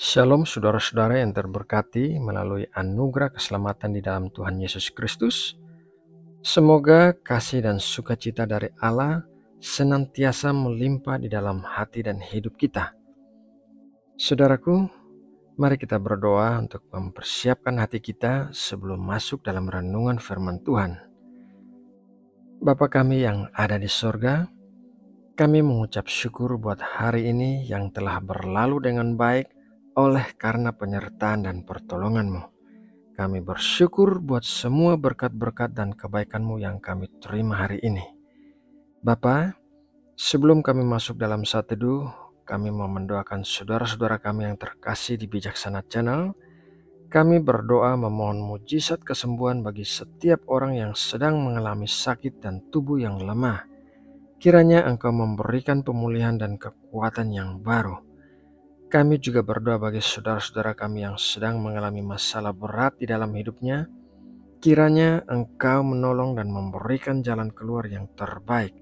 Shalom saudara-saudara yang terberkati melalui anugerah keselamatan di dalam Tuhan Yesus Kristus. Semoga kasih dan sukacita dari Allah senantiasa melimpah di dalam hati dan hidup kita. Saudaraku, mari kita berdoa untuk mempersiapkan hati kita sebelum masuk dalam renungan firman Tuhan. Bapa kami yang ada di sorga, kami mengucap syukur buat hari ini yang telah berlalu dengan baik oleh karena penyertaan dan pertolongan-Mu. Kami bersyukur buat semua berkat-berkat dan kebaikan-Mu yang kami terima hari ini. Bapa, sebelum kami masuk dalam saat teduh, kami mau mendoakan saudara-saudara kami yang terkasih di Bijaksana Channel. Kami berdoa memohon mujizat kesembuhan bagi setiap orang yang sedang mengalami sakit dan tubuh yang lemah. Kiranya Engkau memberikan pemulihan dan kekuatan yang baru. Kami juga berdoa bagi saudara-saudara kami yang sedang mengalami masalah berat di dalam hidupnya. Kiranya Engkau menolong dan memberikan jalan keluar yang terbaik.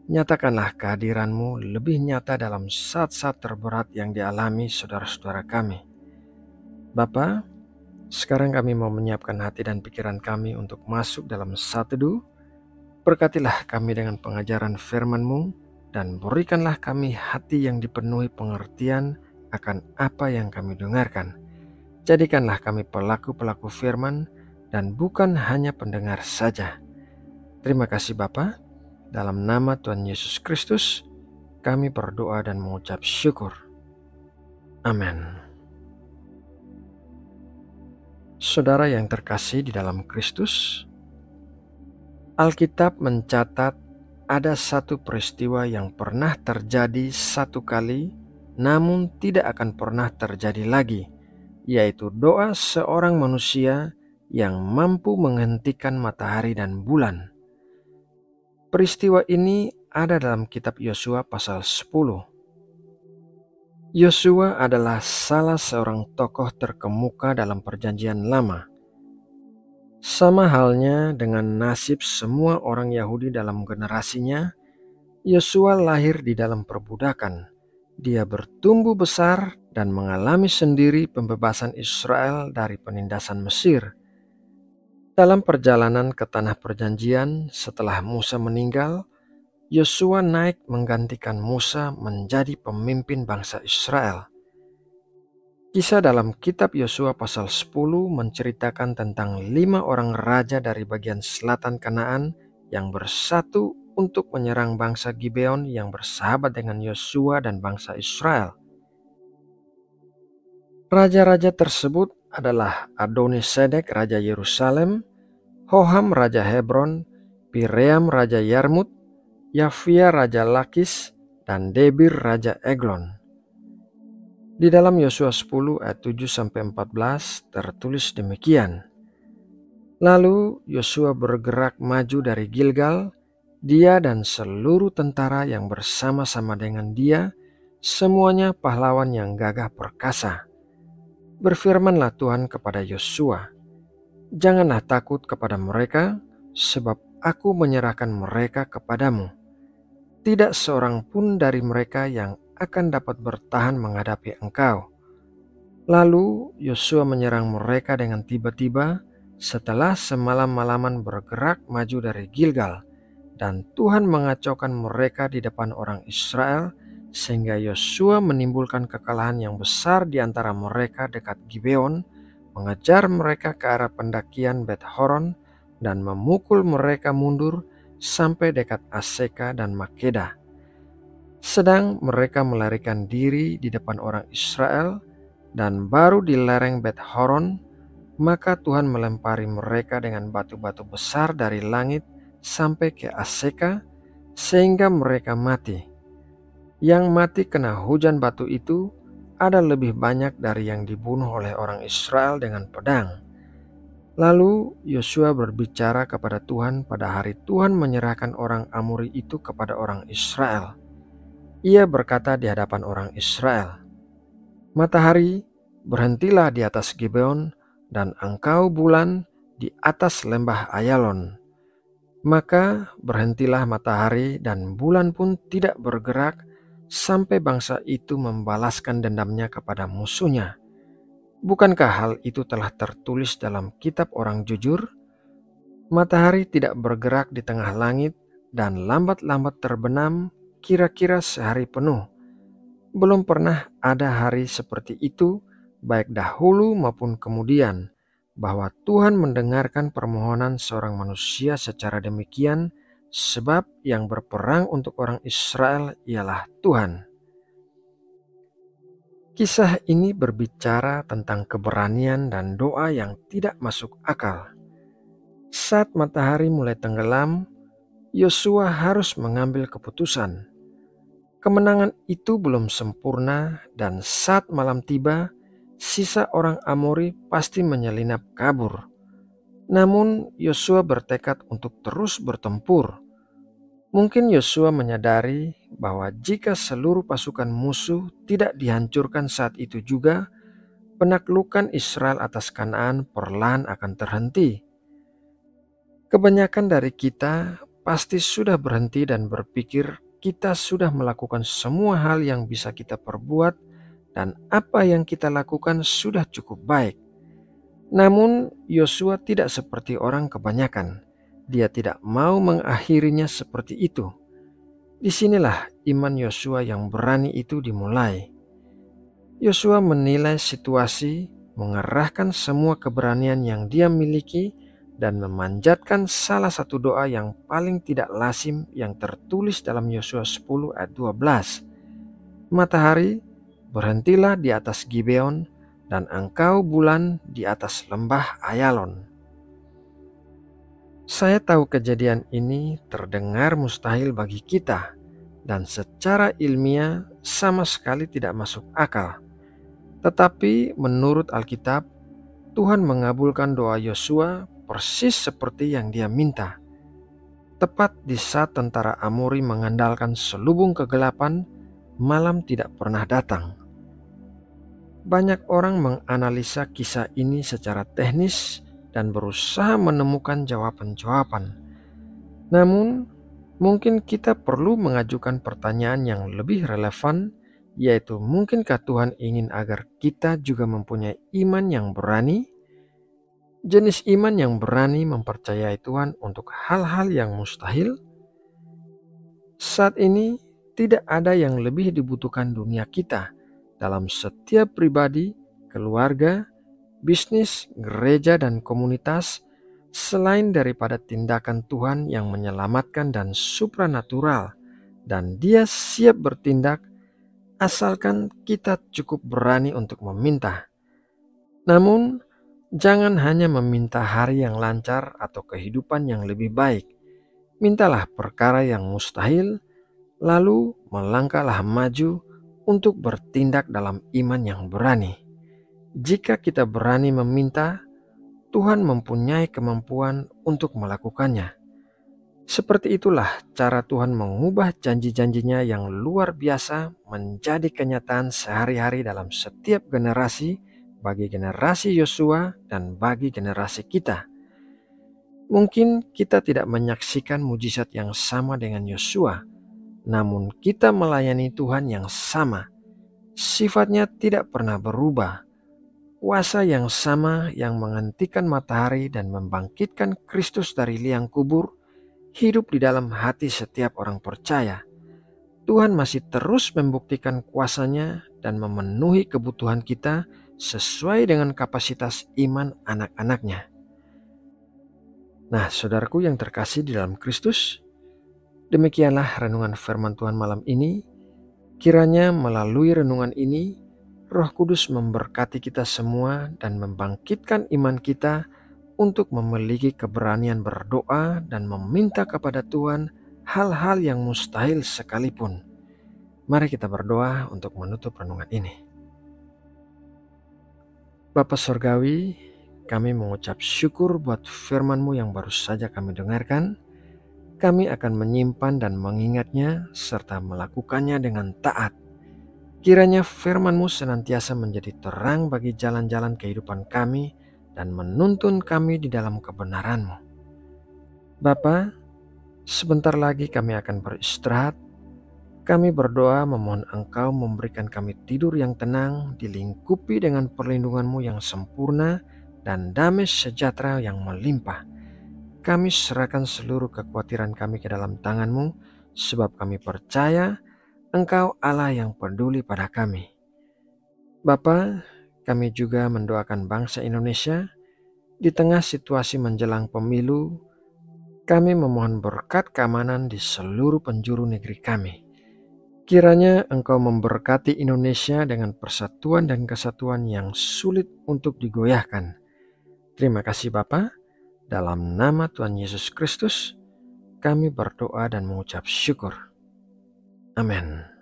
Nyatakanlah kehadiran-Mu lebih nyata dalam saat-saat terberat yang dialami saudara-saudara kami. Bapa, sekarang kami mau menyiapkan hati dan pikiran kami untuk masuk dalam saat teduh. Berkatilah kami dengan pengajaran firman-Mu dan berikanlah kami hati yang dipenuhi pengertian akan apa yang kami dengarkan. Jadikanlah kami pelaku-pelaku firman dan bukan hanya pendengar saja. Terima kasih Bapa, dalam nama Tuhan Yesus Kristus kami berdoa dan mengucap syukur. Amin. Saudara yang terkasih di dalam Kristus, Alkitab mencatat ada satu peristiwa yang pernah terjadi satu kali, namun tidak akan pernah terjadi lagi, yaitu doa seorang manusia yang mampu menghentikan matahari dan bulan. Peristiwa ini ada dalam kitab Yosua pasal 10. Yosua adalah salah seorang tokoh terkemuka dalam Perjanjian Lama. Sama halnya dengan nasib semua orang Yahudi dalam generasinya, Yosua lahir di dalam perbudakan. Dia bertumbuh besar dan mengalami sendiri pembebasan Israel dari penindasan Mesir. Dalam perjalanan ke tanah perjanjian setelah Musa meninggal, Yosua naik menggantikan Musa menjadi pemimpin bangsa Israel. Kisah dalam kitab Yosua pasal 10 menceritakan tentang 5 orang raja dari bagian selatan Kanaan yang bersatu untuk menyerang bangsa Gibeon yang bersahabat dengan Yosua dan bangsa Israel. Raja-raja tersebut adalah Adoni-Sedek raja Yerusalem, Hoham raja Hebron, Piream raja Yarmut, Yafia raja Lakis, dan Debir raja Eglon. Di dalam Yosua 10 ayat 7-14 tertulis demikian. Lalu Yosua bergerak maju dari Gilgal, dia dan seluruh tentara yang bersama-sama dengan dia, semuanya pahlawan yang gagah perkasa. Berfirmanlah Tuhan kepada Yosua, "Janganlah takut kepada mereka, sebab aku menyerahkan mereka kepadamu. Tidak seorang pun dari mereka yang akan dapat bertahan menghadapi engkau." Lalu Yosua menyerang mereka dengan tiba-tiba setelah semalam-malaman bergerak maju dari Gilgal, dan Tuhan mengacaukan mereka di depan orang Israel, sehingga Yosua menimbulkan kekalahan yang besar di antara mereka dekat Gibeon, mengejar mereka ke arah pendakian Bet Horon, dan memukul mereka mundur sampai dekat Aseka dan Makeda. Sedang mereka melarikan diri di depan orang Israel, dan baru di lereng Bet Horon, maka Tuhan melempari mereka dengan batu-batu besar dari langit sampai ke Aseka, sehingga mereka mati. Yang mati kena hujan batu itu ada lebih banyak dari yang dibunuh oleh orang Israel dengan pedang. Lalu Yosua berbicara kepada Tuhan pada hari Tuhan menyerahkan orang Amori itu kepada orang Israel. Ia berkata di hadapan orang Israel, "Matahari, berhentilah di atas Gibeon, dan engkau bulan di atas lembah Ayalon." Maka berhentilah matahari dan bulan pun tidak bergerak sampai bangsa itu membalaskan dendamnya kepada musuhnya. Bukankah hal itu telah tertulis dalam kitab orang jujur? Matahari tidak bergerak di tengah langit dan lambat-lambat terbenam kira-kira sehari penuh. Belum pernah ada hari seperti itu, baik dahulu maupun kemudian, bahwa Tuhan mendengarkan permohonan seorang manusia secara demikian, sebab yang berperang untuk orang Israel ialah Tuhan. Kisah ini berbicara tentang keberanian dan doa yang tidak masuk akal. Saat matahari mulai tenggelam, Yosua harus mengambil keputusan. Kemenangan itu belum sempurna, dan saat malam tiba, sisa orang Amori pasti menyelinap kabur. Namun Yosua bertekad untuk terus bertempur. Mungkin Yosua menyadari bahwa jika seluruh pasukan musuh tidak dihancurkan saat itu juga, penaklukan Israel atas Kanaan perlahan akan terhenti. Kebanyakan dari kita pasti sudah berhenti dan berpikir kita sudah melakukan semua hal yang bisa kita perbuat dan apa yang kita lakukan sudah cukup baik. Namun Yosua tidak seperti orang kebanyakan. Dia tidak mau mengakhirinya seperti itu. Disinilah iman Yosua yang berani itu dimulai. Yosua menilai situasi, mengerahkan semua keberanian yang dia miliki, dan memanjatkan salah satu doa yang paling tidak lazim yang tertulis dalam Yosua 10 ayat 12. Matahari, berhentilah di atas Gibeon, dan engkau bulan di atas lembah Ayalon. Saya tahu kejadian ini terdengar mustahil bagi kita, dan secara ilmiah sama sekali tidak masuk akal. Tetapi menurut Alkitab, Tuhan mengabulkan doa Yosua persis seperti yang dia minta. Tepat di saat tentara Amori mengandalkan selubung kegelapan, malam tidak pernah datang. Banyak orang menganalisa kisah ini secara teknis dan berusaha menemukan jawaban-jawaban. Namun, mungkin kita perlu mengajukan pertanyaan yang lebih relevan, yaitu mungkinkah Tuhan ingin agar kita juga mempunyai iman yang berani? Jenis iman yang berani mempercayai Tuhan untuk hal-hal yang mustahil. Saat ini tidak ada yang lebih dibutuhkan dunia kita dalam setiap pribadi, keluarga, bisnis, gereja, dan komunitas selain daripada tindakan Tuhan yang menyelamatkan dan supranatural, dan Dia siap bertindak asalkan kita cukup berani untuk meminta. Namun, jangan hanya meminta hari yang lancar atau kehidupan yang lebih baik. Mintalah perkara yang mustahil, lalu melangkahlah maju untuk bertindak dalam iman yang berani. Jika kita berani meminta, Tuhan mempunyai kemampuan untuk melakukannya. Seperti itulah cara Tuhan mengubah janji-janjinya yang luar biasa menjadi kenyataan sehari-hari dalam setiap generasi, bagi generasi Yosua dan bagi generasi kita. Mungkin kita tidak menyaksikan mujizat yang sama dengan Yosua, namun kita melayani Tuhan yang sama. Sifatnya tidak pernah berubah. Kuasa yang sama yang menghentikan matahari dan membangkitkan Kristus dari liang kubur hidup di dalam hati setiap orang percaya. Tuhan masih terus membuktikan kuasa-Nya dan memenuhi kebutuhan kita sesuai dengan kapasitas iman anak-anak-Nya. Nah, saudaraku yang terkasih di dalam Kristus, demikianlah renungan firman Tuhan malam ini. Kiranya melalui renungan ini, Roh Kudus memberkati kita semua dan membangkitkan iman kita untuk memiliki keberanian berdoa dan meminta kepada Tuhan hal-hal yang mustahil sekalipun. Mari kita berdoa untuk menutup renungan ini. Bapa Surgawi, kami mengucap syukur buat firman-Mu yang baru saja kami dengarkan. Kami akan menyimpan dan mengingatnya serta melakukannya dengan taat. Kiranya firman-Mu senantiasa menjadi terang bagi jalan-jalan kehidupan kami dan menuntun kami di dalam kebenaran-Mu. Bapa, sebentar lagi kami akan beristirahat. Kami berdoa memohon Engkau memberikan kami tidur yang tenang, dilingkupi dengan perlindungan-Mu yang sempurna, dan damai sejahtera yang melimpah. Kami serahkan seluruh kekhawatiran kami ke dalam tangan-Mu, sebab kami percaya Engkau Allah yang peduli pada kami. Bapa, kami juga mendoakan bangsa Indonesia di tengah situasi menjelang pemilu. Kami memohon berkat keamanan di seluruh penjuru negeri kami. Kiranya Engkau memberkati Indonesia dengan persatuan dan kesatuan yang sulit untuk digoyahkan. Terima kasih Bapa. Dalam nama Tuhan Yesus Kristus, kami berdoa dan mengucap syukur. Amin.